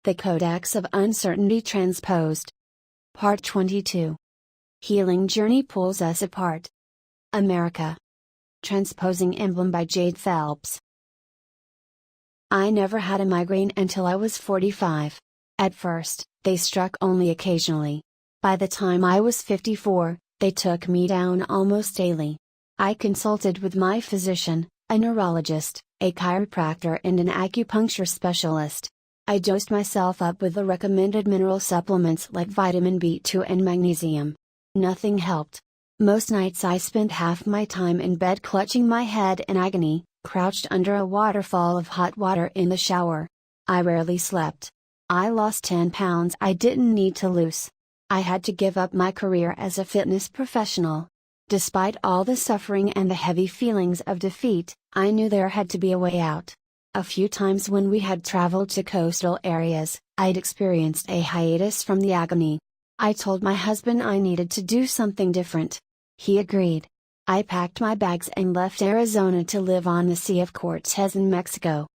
The Codex of Uncertainty Transposed. Part 22. Healing Journey Pulls Us Apart. America. Transposing Emblem by Jade Phelps. I never had a migraine until I was 45. At first, they struck only occasionally. By the time I was 54, they took me down almost daily. I consulted with my physician, a neurologist, a chiropractor and an acupuncture specialist. I dosed myself up with the recommended mineral supplements like vitamin B2 and magnesium. Nothing helped. Most nights I spent half my time in bed clutching my head in agony, crouched under a waterfall of hot water in the shower. I rarely slept. I lost 10 pounds I didn't need to lose. I had to give up my career as a fitness professional. Despite all the suffering and the heavy feelings of defeat, I knew there had to be a way out. A few times when we had traveled to coastal areas, I'd experienced a hiatus from the agony. I told my husband I needed to do something different. He agreed. I packed my bags and left Arizona to live on the Sea of Cortez in Mexico.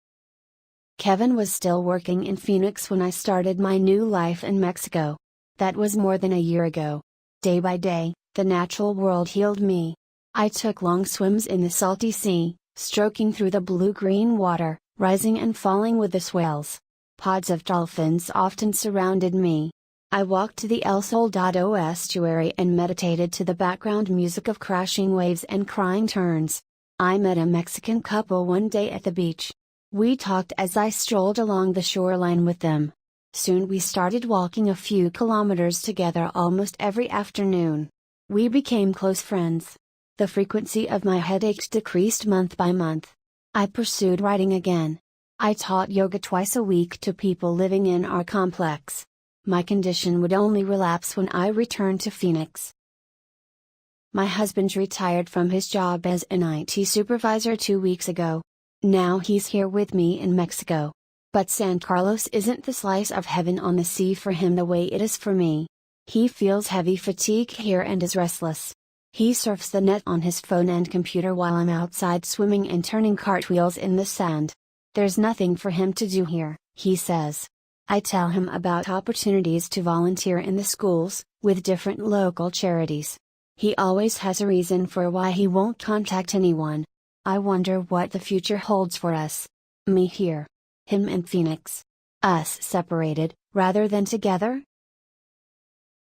Kevin was still working in Phoenix when I started my new life in Mexico. That was more than a year ago. Day by day, the natural world healed me. I took long swims in the salty sea, stroking through the blue-green water, rising and falling with the swells. Pods of dolphins often surrounded me. I walked to the El Soldado estuary and meditated to the background music of crashing waves and crying terns. I met a Mexican couple one day at the beach. We talked as I strolled along the shoreline with them. Soon we started walking a few kilometers together almost every afternoon. We became close friends. The frequency of my headaches decreased month by month. I pursued writing again. I taught yoga twice a week to people living in our complex. My condition would only relapse when I returned to Phoenix. My husband retired from his job as an IT supervisor 2 weeks ago. Now he's here with me in Mexico. But San Carlos isn't the slice of heaven on the sea for him the way it is for me. He feels heavy fatigue here and is restless. He surfs the net on his phone and computer while I'm outside swimming and turning cartwheels in the sand. There's nothing for him to do here, he says. I tell him about opportunities to volunteer in the schools, with different local charities. He always has a reason for why he won't contact anyone. I wonder what the future holds for us. Me here. Him in Phoenix. Us separated, rather than together?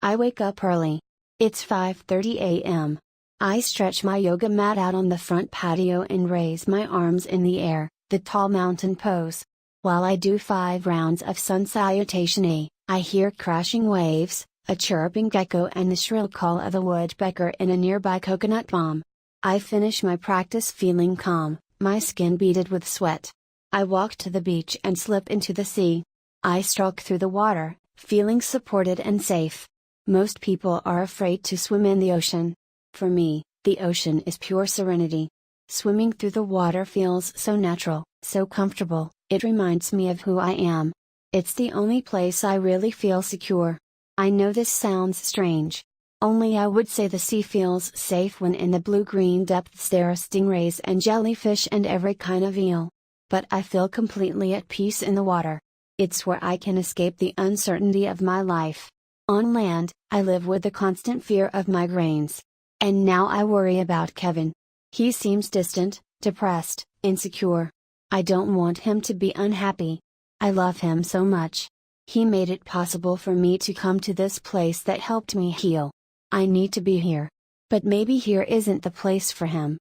I wake up early. It's 5:30 a.m. I stretch my yoga mat out on the front patio and raise my arms in the air, the tall mountain pose. While I do 5 rounds of sun salutation, I hear crashing waves, a chirping gecko and the shrill call of a woodpecker in a nearby coconut palm. I finish my practice feeling calm, my skin beaded with sweat. I walk to the beach and slip into the sea. I stroke through the water, feeling supported and safe. Most people are afraid to swim in the ocean. For me, the ocean is pure serenity. Swimming through the water feels so natural, so comfortable, it reminds me of who I am. It's the only place I really feel secure. I know this sounds strange. Only I would say the sea feels safe when in the blue-green depths there are stingrays and jellyfish and every kind of eel. But I feel completely at peace in the water. It's where I can escape the uncertainty of my life. On land, I live with the constant fear of migraines. And now I worry about Kevin. He seems distant, depressed, insecure. I don't want him to be unhappy. I love him so much. He made it possible for me to come to this place that helped me heal. I need to be here. But maybe here isn't the place for him.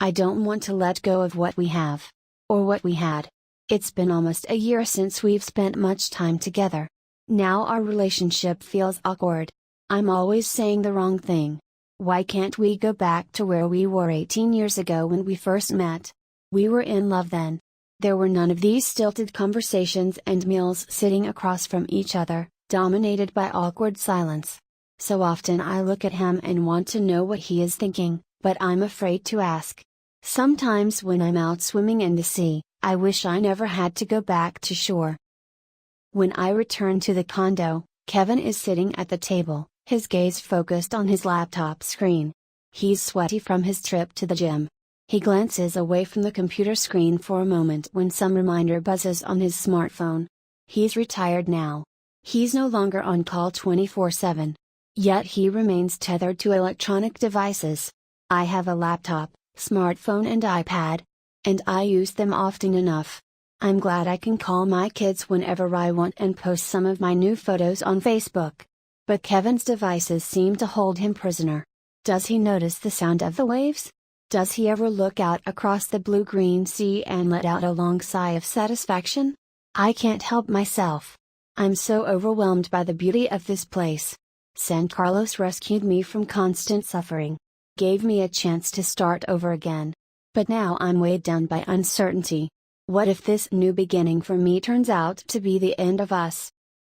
I don't want to let go of what we have. Or what we had. It's been almost a year since we've spent much time together. Now our relationship feels awkward. I'm always saying the wrong thing. Why can't we go back to where we were 18 years ago when we first met? We were in love then. There were none of these stilted conversations and meals sitting across from each other, dominated by awkward silence. So often I look at him and want to know what he is thinking, but I'm afraid to ask. Sometimes when I'm out swimming in the sea, I wish I never had to go back to shore. When I return to the condo, Kevin is sitting at the table, his gaze focused on his laptop screen. He's sweaty from his trip to the gym. He glances away from the computer screen for a moment when some reminder buzzes on his smartphone. He's retired now. He's no longer on call 24/7. Yet he remains tethered to electronic devices. I have a laptop, smartphone and iPad. And I use them often enough. I'm glad I can call my kids whenever I want and post some of my new photos on Facebook. But Kevin's devices seem to hold him prisoner. Does he notice the sound of the waves? Does he ever look out across the blue-green sea and let out a long sigh of satisfaction? I can't help myself. I'm so overwhelmed by the beauty of this place. San Carlos rescued me from constant suffering. Gave me a chance to start over again. But now I'm weighed down by uncertainty. What if this new beginning for me turns out to be the end of us?